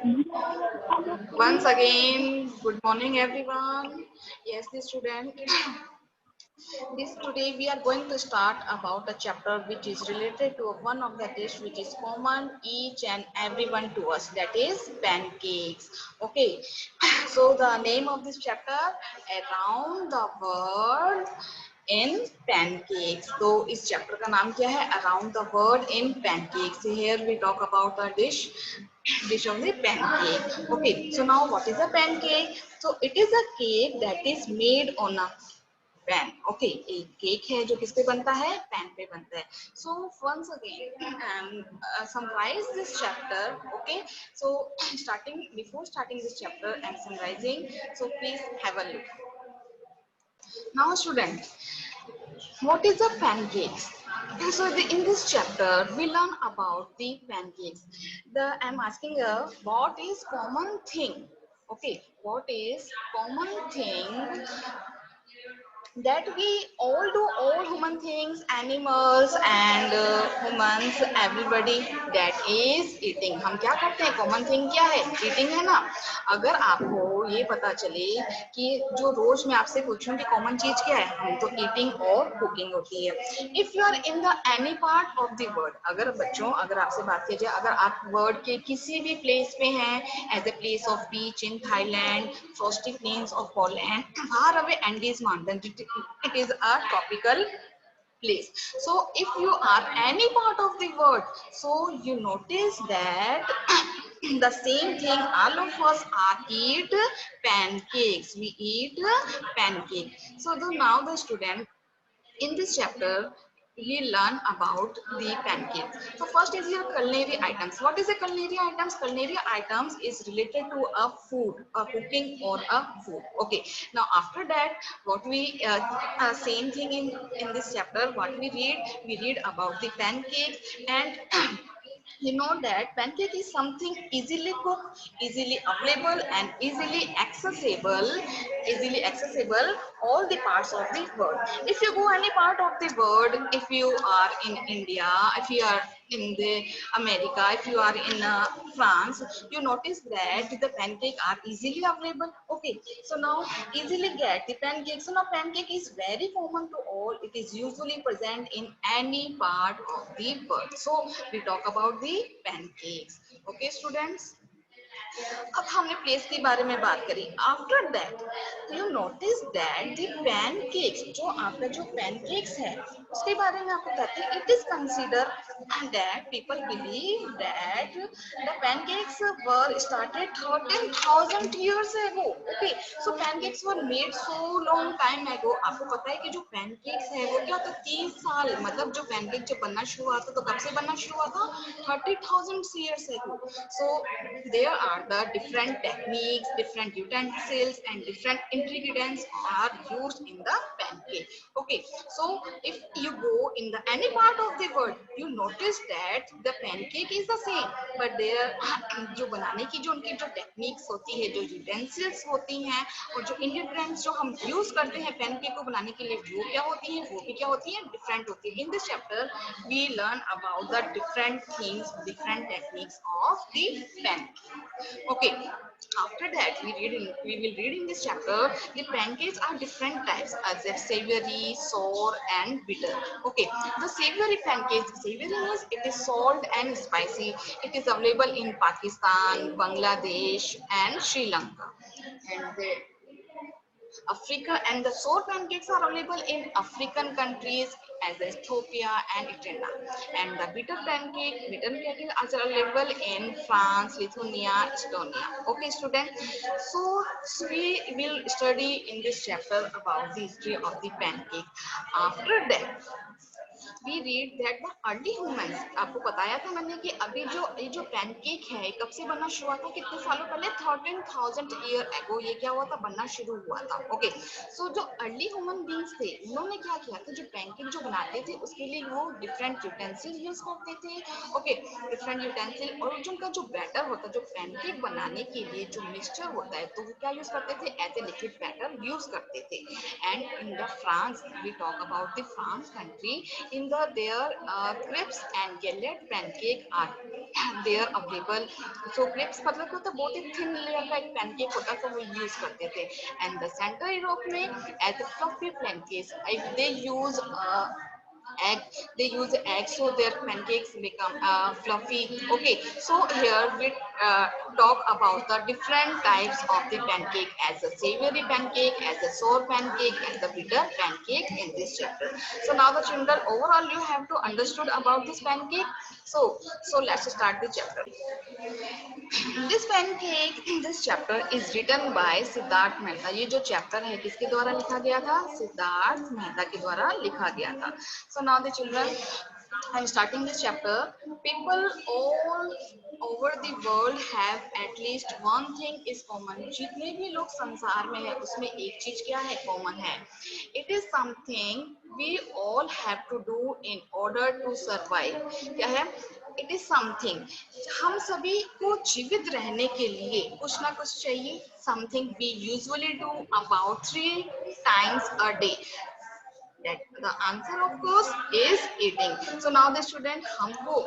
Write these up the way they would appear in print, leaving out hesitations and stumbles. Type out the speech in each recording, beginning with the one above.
Once again, good morning everyone. Yes, the student. This today we are going to start about a chapter which is related to one of the dish which is common each and everyone to us. That is pancakes. Okay. So the name of this chapter, around the world in pancakes. तो इस chapter का नाम क्या है? Around the world in pancakes. Here we talk about a dish of the pancake. Okay, so now what is a pancake? So it is a cake that is made on a pan. Okay, एक cake है जो किस पे बनता है? Pan पे बनता है. So once again summarize this chapter. Okay, so starting before starting this chapter and summarizing, so please have a look. Now student, what is the pancakes? So in this chapter we learn about the pancakes. I'm asking what is common thing? Okay, what is common thing that we all do, all human things, animals and humans, everybody, that is eating. हम क्या करते हैं? common thing क्या है? eating है ना. अगर आपको ये पता चले कि जो रोज मैं आपसे पूछूं कि common चीज क्या है, हम तो eating और cooking होती है. if you are in the any part of the world, अगर बच्चों अगर आपसे बात की जाए, अगर आप वर्ल्ड के किसी भी प्लेस पे हैं, as a place of beach in Thailand, frosty plains of Poland, far away Andes mountain, it is a tropical place. So if you are any part of the world, so you notice that the same thing, all of us are eat pancakes. We eat pancake. So now the student, in this chapter we learn about the pancakes. So first is your culinary items. What is a culinary items? Culinary items is related to a food, a cooking or a food. Okay, now after that what we same thing in this chapter, what we read about the pancakes. And you know that pancake is something easily cooked, easily available and easily accessible all the parts of the world. If you go any part of the world, if you are in India, if you are in the America, if you are in France, you notice that the pancake are easily available. Okay, so now easily get the pancake. So now pancake is very common to all. It is usually present in any part of the world. So we talk about the pancakes. Okay students, अब हमने place के बारे में बात करी. After that you notice that the pancakes, जो आपका जो पैनकेक्स है उसके बारे में आपको कहते हैं, it is consider that people believe that the pancakes were started 13,000 years ago. Okay, so pancakes were made so long time एगो. आपको पता है कि जो पैनकेक्स है वो क्या होता है? 30 साल, मतलब जो पैनकेक जब बनना शुरू हुआ था तो कब से बनना शुरू हुआ था? 30,000 years ago. So there are the different techniques, different utensils and different ingredients are used in the pancake. Okay, so if you go in the any part of the world, you notice that the pancake is the same, but there जो बनाने की जो उनकी जो techniques होती है, जो utensils होती हैं और जो ingredients जो हम use करते हैं pancake को बनाने के लिए, वो क्या होती हैं? वो भी क्या होती हैं? Different होती है. In this chapter we learn about the different things, different techniques of the pancake. Okay, after that we will read in this chapter the pancakes are different types, as if savory, sour and bitter. Okay, the savory pancakes, savory means it is salt and spicy. It is available in Pakistan, Bangladesh and Sri Lanka. And the Africa, and the sour pancakes are available in African countries as Ethiopia and Eritrea. And the bitter pancake is available in France, Lithuania, Estonia. Okay, students. So we will study in this chapter about the history of the pancake. After that, we read that the early humans. आपको बताया था मैंने कि अभी जो ये जो pancake है कब से बनना शुरू हुआ था? कितने सालों पहले? 13,000 ईयर एगो ये क्या हुआ था? बनना शुरू हुआ था. ओके, सो जो अर्ली ह्यूमन बींग्स थे उन्होंने क्या किया था? जो पैनकेक जो बनाते थे उसके लिए वो डिफरेंट यूटेंसिल यूज करते थे. Okay, different utensil. और जो उनका जो बैटर होता है, जो पैनकेक बनाने के लिए जो मिक्सचर होता है, तो वो क्या यूज करते थे? As a liquid batter use करते थे. And in the France, we talk about the France country. In the answer there. Crepes and galette pancake are there available. So crepes मतलब क्या होता है, बहुत ही thin layer का एक pancake होता है, तो वो use करते थे. And the Central Europe में as a fluffy pancakes, if they use egg, they use egg, so their pancakes become fluffy. Okay, so here we talk about the different types of the pancake, as a savory pancake, as a sour pancake, and the bitter pancake in this chapter. So now the children, overall you have to understood about this pancake. So let's start the chapter. This pancake in this chapter is written by Siddharth Mehta. ये जो chapter है किसके द्वारा लिखा गया था? सिद्धार्थ मेहता के द्वारा लिखा गया था. So now the children, I'm starting this chapter. People all over the world have at least one thing is common. जितने भी लोग संसार में है उसमें एक चीज क्या है? कॉमन है. It is something we all have to do in order to survive. क्या है? It is something. हम सभी को जीवित रहने के लिए कुछ ना कुछ चाहिए. Something we usually do about 3 times a day. That the answer of course is eating. So now the student, हमको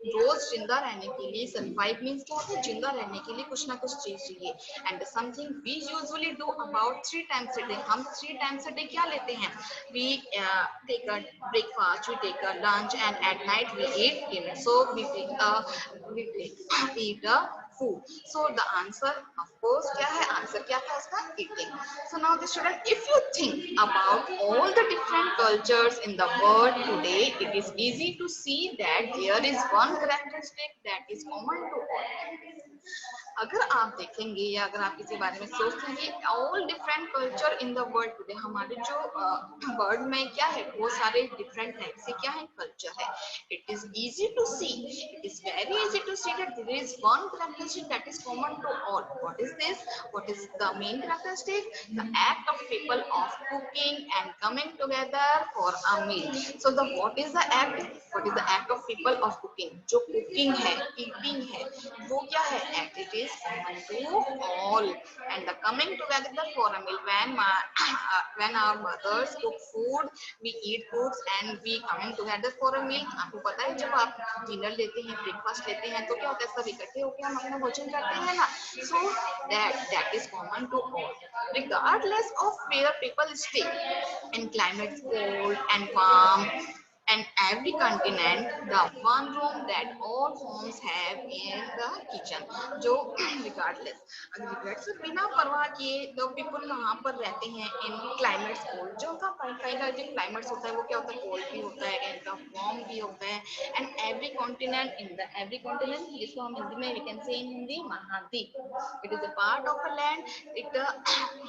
रोज जिंदा रहने के लिए, सर्वाइव मीन्स क्या होता है? जिंदा रहने के लिए कुछ ना कुछ चीज चाहिए. And something we usually do about 3 times a day. हम 3 टाइम्स अ डे क्या लेते हैं? We take a breakfast, we take a lunch, and at night we eat dinner. So we eat a food. So the answer of course क्या है? Answer क्या था इसका? Eating. So now the student, if you think about all the different cultures in the world today, it is easy to see that there is one characteristic that is common to all. अगर आप देखेंगे या अगर आप किसी बारे में सोचते हैं कि all different culture in the world today, हमारे जो वर्ल्ड में क्या है, वो सारे डिफरेंट टाइप से क्या है? कल्चर है. It is easy to see, it is very easy to see that there is one characteristic that is common to all. What is this? What is the main characteristic? The act of people of cooking and coming together for a meal. So the what is the act? What is the act of people of cooking? जो cooking है, eating है, वो क्या है? Act. It is common to all. And the coming together for a meal, when our mothers cook food, we eat foods and we coming together for a meal. आपको पता है जब आप डिनर लेते हैं, ब्रेकफास्ट लेते हैं, तो क्या होता है? सब इकट्ठे होकर हम अपना भोजन करते हैं ना. So that is common to all, regardless of where people stay, in climates cold and warm, and every continent, the one room that all homes have in the kitchen. जो regardless, अगर regardless से बिना परवाह किए the people कहाँ पर रहते हैं? in climates cold. जो उनका कहीं का जो climates होता है वो क्या होता है? cold भी होता है, कहीं का warm भी होता है. and every continent, in the every continent, जिसको हम हिंदी में we can say in Hindi महाद्वीप. it is a part of a land. it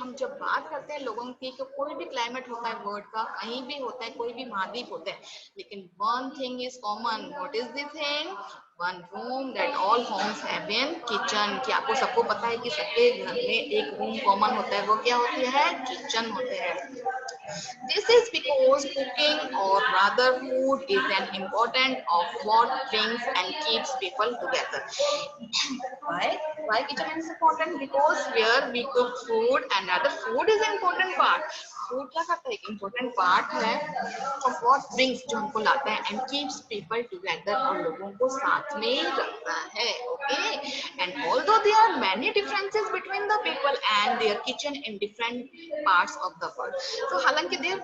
हम जब बात करते हैं लोगों की, तो कोई भी क्लाइमेट होता है वर्ल्ड का, कहीं भी होता है, कोई भी महाद्वीप होता है, लेकिन one thing is common. What is the thing? One room that all homes have in kitchen. कि आपको सबको पता है कि सबके घर में एक रूम कॉमन होता है, वो क्या होती है? किचन होते हैं. This is because cooking, or rather food, is an important of what brings and keeps people together. Why? Why kitchen is important? Because where we cook food, and other food is an important part. Food क्या करता है? Important part है of what brings, जो हमको लाता है, and keeps people together, और लोगों को साथ में रखता है. Okay. And although there are many differences between the people and their kitchen in different parts of the world. So हालांकि there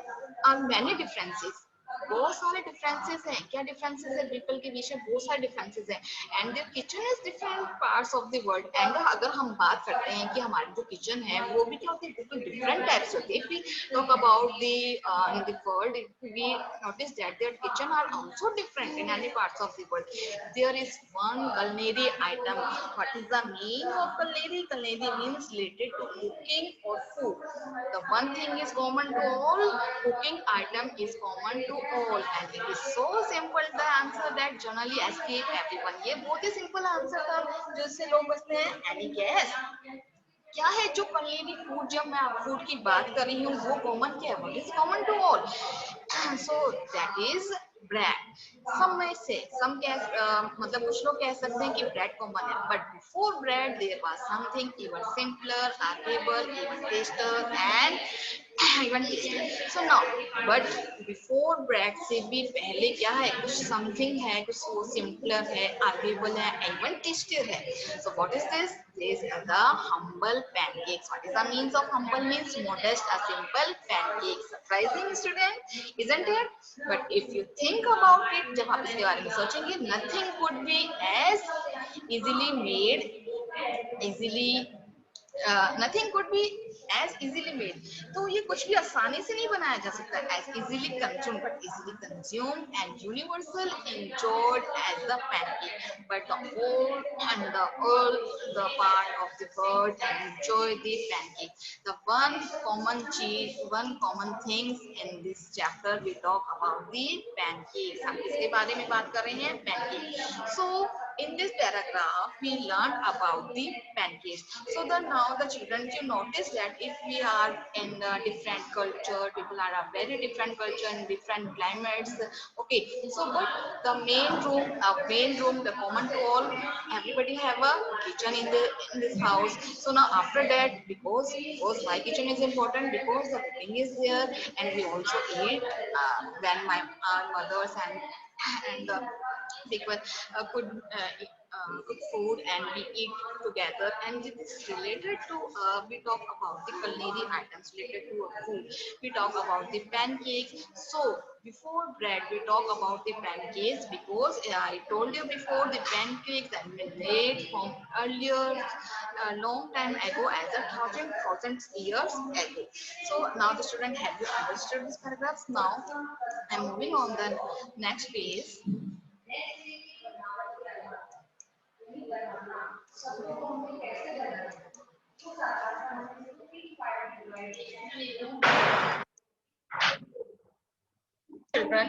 are many differences, बहुत सारे डिफरेंसेस हैं. क्या डिफरेंसेस है? पीपल के बीच में बहुत सारे डिफरेंसेस हैं. And there kitchen is different parts of the world. And अगर हम बात करते हैं कि हमारी जो किचन है वो भी क्या होती है? बिल्कुल डिफरेंट टाइप्स होती है. If we talk about the in the world, we notice that there kitchen are also different in any parts of the world. There is one culinary item. What is the meaning of culinary? Culinary means related to cooking or food. The one thing is common to all. Cooking item is common to all, and it is so simple the answer that generally escape everyone. ये बहुत ही simple answer था जो इससे लोग बचते हैं. Any guess? क्या है जो culinary food? जब मैं फूड की बात कर रही हूँ वो कॉमन क्या है? What is common to all? So that is bread. some में से some मतलब कुछ लोग कह सकते हैं कि bread कॉमन है, but before bread there was something even simpler, arguable, even tastier, and even tastier. So now, but before bread से भी पहले क्या है, कुछ something है, कुछ वो simpler है, arguable है, even tastier है. So what is this? This is the humble pancakes. What is the means of humble? Means modest, a simple pancake. Surprising, student, isn't it? But if you think about it, जब आप इसके बारे में सोचेंगे, nothing could be as easily made, easily nothing could be as easily made. तो ये कुछ भी आसानी से नहीं बनाया जा सकता. As easily consume, but easily consume and universal enjoyed as the pancake. But the whole and the earth the part of the world enjoy the pancake. The one common चीज, one common things in this chapter we talk about the pancakes. हम किसके बारे में बात कर रहे हैं? Pancake. So in this paragraph we learned about the pancakes. So the now the children, you notice that if we are in a different culture, people are a very different culture in different climates. Okay, so but the main room, the common to all, everybody have a kitchen in this house. So now after that, because why kitchen is important? Because the cooking is there, and we also eat when our mothers and people cook food and we eat together, and it is related to we talk about the culinary items related to food. We talk about the pancakes. So before bread we talk about the pancakes, because I told you before, the pancakes have been made from earlier a long time ago, as a thousand years ago. So now the student, have you understood these paragraphs? Now I'm moving on the next page. Children,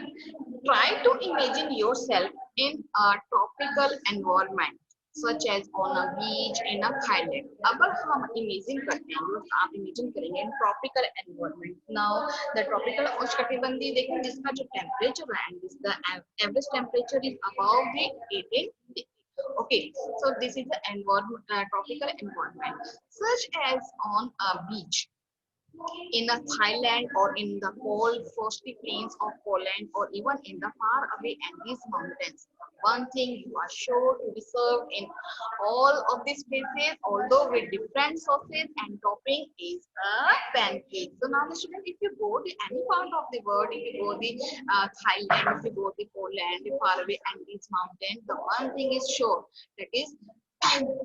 try to imagine yourself in a tropical environment, such as on a beach in a Thailand. अगर हम imagine करते हैं, आप imagine करेंगे in tropical environment. Now the tropical उष्णकटिबंधीय देखें, जिसका जो temperature है, and this the average temperature is above the 18 degrees. Okay, so this is the environment, tropical environment, such as on a beach in the Thailand, or in the cold frosty plains of Poland, or even in the far away Andes mountains. One thing you are sure to be served in all of these places, although with different sauces and topping, is a pancake. So now the student, if you go to any part of the world, if you go to Thailand, if you go to Poland, the far away Andes mountain, the one thing is sure, that is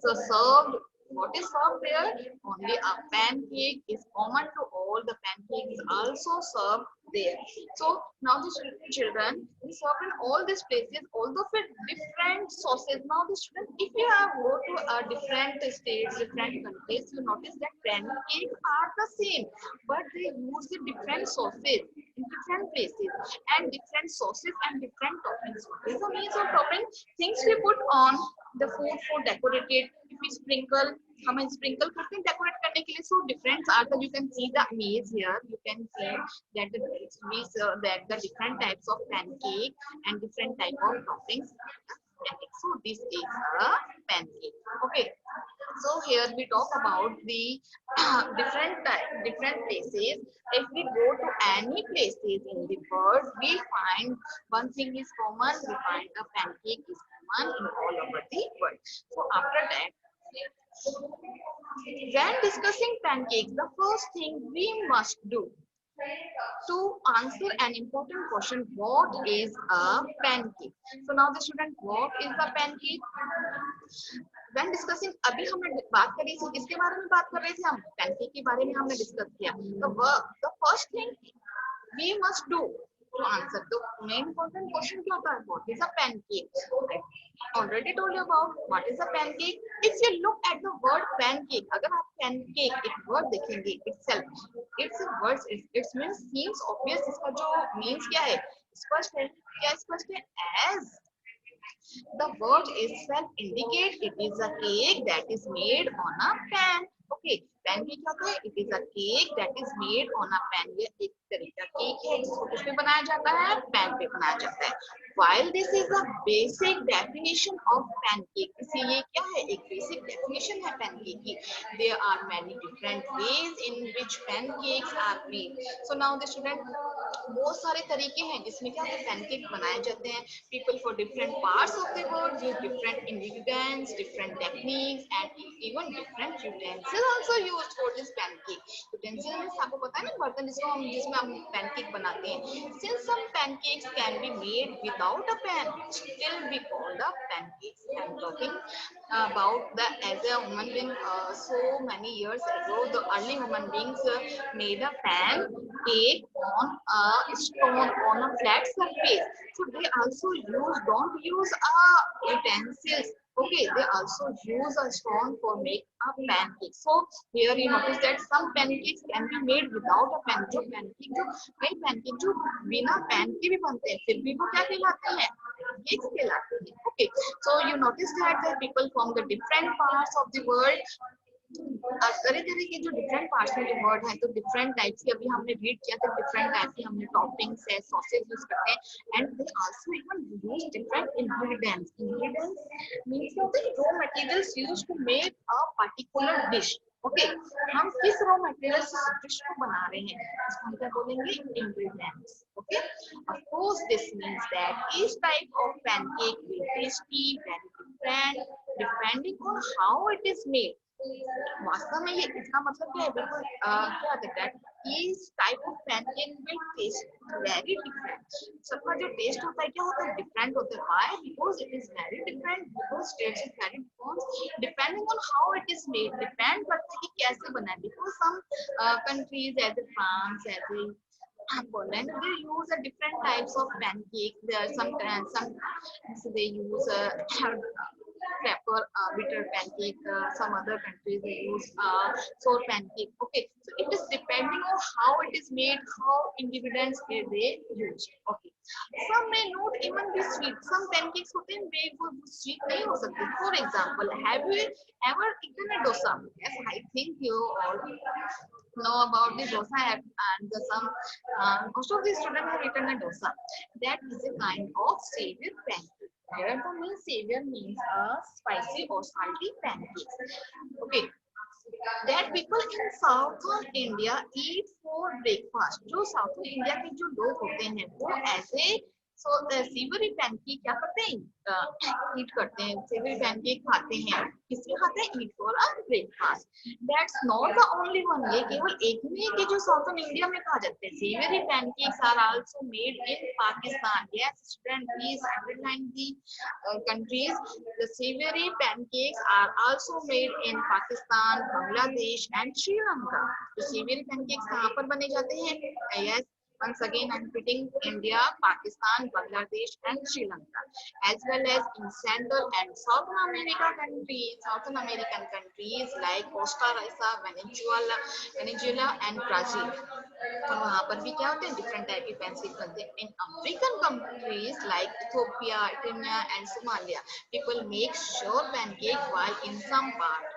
so served. What is served there? Only a pancake is common to all. The pancake is also served there. So now the children, we serve in all these places, although with different sauces. Now the student, if you have go to different states, different countries, you notice that pancakes are the same, but they use the different sauces in different places, and different sauces and different toppings. What is the means of topping? Things we put on the food for decorated. If we sprinkle, हम sprinkle करते हैं decorate करने के लिए. So different are the, you can see the image here. You can see that that the different types of pancake and different type of toppings. So this is a pancake. Okay. So here we talk about the different places. If we go to any places in the world, we find one thing is common. We find a pancake is common in all over the world. So after that, when discussing pancakes, the first thing we must do to answer an important question: what is a pancake? So now the student, what is the pancake? When discussing, अभी हमने बात करी थी, किसके बारे में बात कर रहे थे हम? पैनकेक के बारे में हमने डिस्कस किया. The first thing we must do to answer the main important question क्या होता है? What is a pancake? I already told you about what is a pancake. If you look at the word pancake, अगर आप pancake एक word देखेंगे itself, it's a word, it means seems obvious. इसका जो means क्या है? स्पष्ट है. क्या स्पष्ट है? As the word itself indicates, it is a cake that is made on a pan. Okay, Pancake क्या होता है? It is a cake that is made on a pan. ये एक तरह का केक है जिसको किस पे बनाया जाता है? पैन पे बनाया जाता है. While this is a basic definition of pancake, इसे ये क्या है? एक basic definition है pancake की. There are many different ways in which pancakes are made. So now the student, बहुत सारे तरीके हैं जिसमें क्या है पैनकेक बनाए जाते हैं. People for different parts of the world use different ingredients, different techniques and even different utensils also used for this pancake. Utensil means आपको पता है ना, बर्तन जिसको हम जिसमें हम पैनकेक बनाते हैं. Since some pancakes can be made without a pan, still we call the pancakes. I am talking about the as a human being, so many years ago the early human beings made a pan cake on a stone on a flat surface. So they also don't use utensils. Okay, they also use a stone for make a pancake. So here you notice that some pancakes can be made without a pan. जो pancake जो कई pancake जो बिना pan के भी बनते हैं, फिर भी वो क्या कहलाते हैं? Cakes कहलाते हैं. Okay, so you notice that the people from the different parts of the world, तरह तरह के जो डिफरेंट पार्ट्स में जो वर्ड है, तो डिफरेंट टाइप्स के अभी हमने रीड किया था, डिफरेंट टाइप की हमने टॉपिंग्स है, सॉसेज यूज करते हैं. And they also even use different ingredients. Ingredients means होते हैं raw materials used to make a particular dish. Okay, हम किस रॉ मटेरियल से डिश को बना रहे हैं, इसको हम क्या बोलेंगे? Ingredients. Okay, of course this means that each type of pancake will tasty very different depending on how it is made. वास्तव में ये इसका मतलब क्या है? बिल्कुल क्या होता है? Each type of pancake will taste very different. सबका जो टेस्ट होता है क्या होता है? डिफरेंट होता है. Why? Because it is very different, because taste is very different depending on how it is made. Depend करता है कि कैसे बना है. Because some countries as a France, as a Poland, they use a different types of pancakes. There are some so they use pepper bitter pancake. Some other countries they use sour pancake. Okay, so it is depending on how it is made, how ingredients they use. Okay, some may not even be sweet. Some pancakes होते हैं वे वो sweet नहीं हो सकते. For example, have you ever eaten a dosa? Yes, I think you all know about the dosa and some most of the students have eaten a dosa. That is a kind of savory pancake. Here the mean savior means a spicy or salty pancakes. Okay, that people in southern India eat for breakfast. जो southern India के जो लोग होते हैं वो ऐसे Sewri pancake क्या करते हैं? ईट करते हैं. सेवरी पैनकेक खाते हैं. किसके खाते हैं? Eat for a breakfast. That's not the only one. ये केवल एक ही नहीं कि जो साउथर्न इंडिया में खा जाते हैं. Savoury pancakes are also made in Pakistan. Yes student, please underline the countries. The savoury pancakes are also made in Pakistan, Bangladesh and Sri Lanka. तो सेवरी पैनकेक्स कहाँ पर बने जाते हैं? Yes, once again I'm repeating, India, Pakistan, Bangladesh and Sri Lanka, as well as in Central and Southern American countries like Costa Rica, Venezuela and Brazil. तो वहाँ पर भी क्या होते हैं? डिफरेंट टाइप के पेंसिल बनते हैं. इन African countries like Ethiopia, Kenya and Somalia, people make sure pancake while in some part.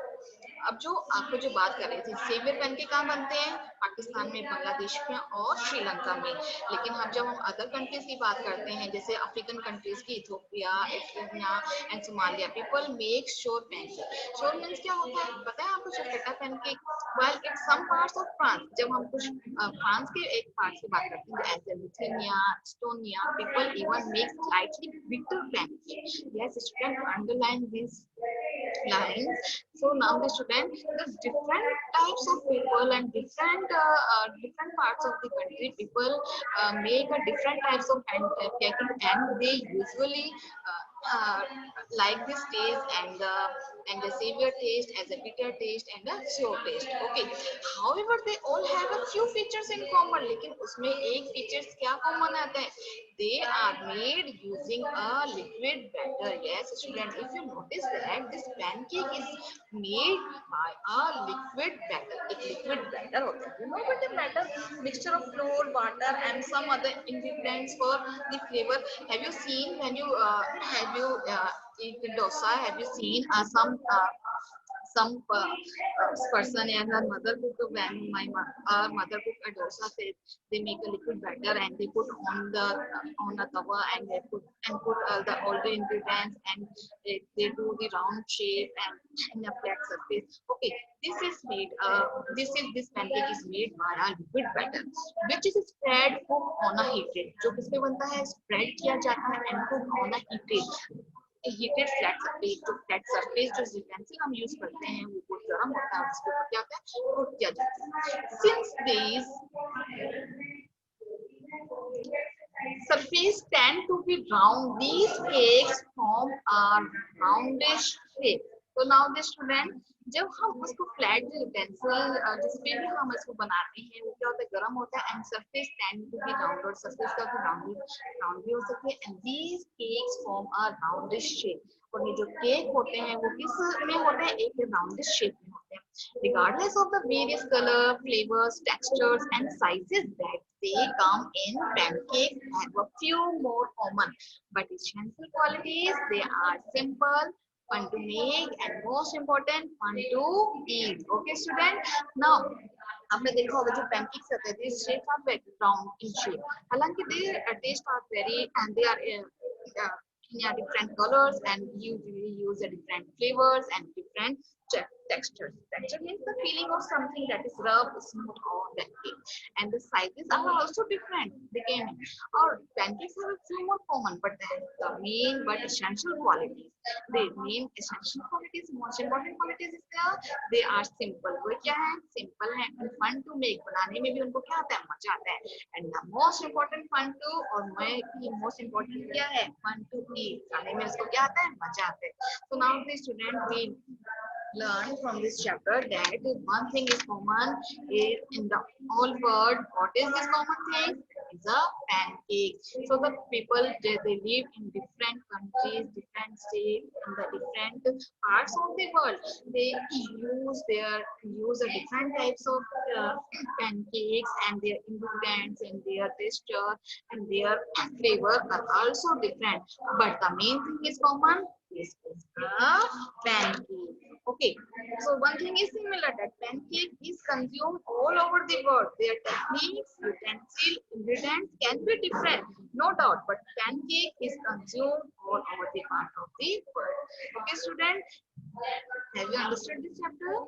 अब जो आपको जो बात कर रही थी, सेवियर पैनकेक कहाँ बनते हैं? पाकिस्तान में, बांग्लादेश में और श्रीलंका में. लेकिन हम जब हम अदर कंट्रीज की बात करते हैं, जैसे अफ्रीकन कंट्रीज की Ethiopia, Kenya and Somalia, people make sure pancake. Sure means क्या होता है पता है आपको? चटपटा pancake. While in some parts of France, जब हम कुछ फ्रांस के एक पार्ट की बात करते हैं as Lithuania, Estonia, people even make slightly bitter pancake. Yes student, underline this lines. So now the student, the different types of people and different parts of the country, people make a different types of pancake, and they usually like this taste and the savior taste, as a bitter taste and a sour taste. Okay, however they all have a few features in common. लेकिन उसमें एक features क्या common आता है? They are made using a liquid batter. Yes student, if you notice that this pancake is made by a liquid batter. एक liquid batter होता है. You know what the batter? Mixture of flour, water and some other ingredients for the flavor. Have you seen when you eat dosa? Have you seen some person and her mother cook, when our mother cook a dosa, they make a liquid batter and they put on the on a tawa, and they put all the ingredients, and they do the round shape and in a flat surface. Okay, this pancake is made by a liquid batter which is spread cook on a heated, जो किस पे बनता है, spread किया जाता है and cook on a heated flat surface. जो flat surface जो utensil हम use करते हैं वो बहुत गर्म होता है, उसके ऊपर क्या होता है, cook किया जाता है. Since these surface tend to be round, these cakes form a roundish shape. So now the student, जब हम उसको फ्लैट जो यूटेंसिल जिस पे भी हम इसको बनाते हैं वो क्या होता है, गर्म होता है and surface tend to be round, और सरफेस का भी राउंड भी हो सकती है. And these cakes form a roundish shape. और ये जो केक होते हैं वो किस में होते हैं, एक राउंडिश शेप में होते हैं. Regardless of the various color, flavors, textures and sizes that they come in, pancakes have a few more common but essential qualities. They are simple, fun to make, and most important, fun to eat. Okay, student. Now, आपने देखा होगा जो pancakes आते हैं, these shapes are very round in shape. हालांकि they taste are very and they are in different colors and usually use a different flavors and different textures. Texture means the feeling of something that is rough, smooth, or delicate. And the sizes are also different. They came in. Or pancakes have a few more common, but the main but essential qualities. The main essential qualities, most important qualities is they are simple. वो क्या है? Simple है and fun to make. बनाने में भी उनको क्या आता है? मजा आता है. And the most important fun to, और मैं most important क्या है? Fun to eat. खाने में उसको क्या आता है? मजा आता है. So now the student will learn from this chapter that one thing is common is in the whole world. What is this common thing? It is a pancake. So the people they live in different countries, different states, in the different parts of the world. They use a different types of pancakes, and their ingredients and their texture and their flavor are also different. But the main thing is common. This is a pancake. Okay, so one thing is similar, that pancake is consumed all over the world. Their techniques, utensils, ingredients can be different, no doubt, but pancake is consumed all over the part of the world. Okay, student, have you understood this chapter?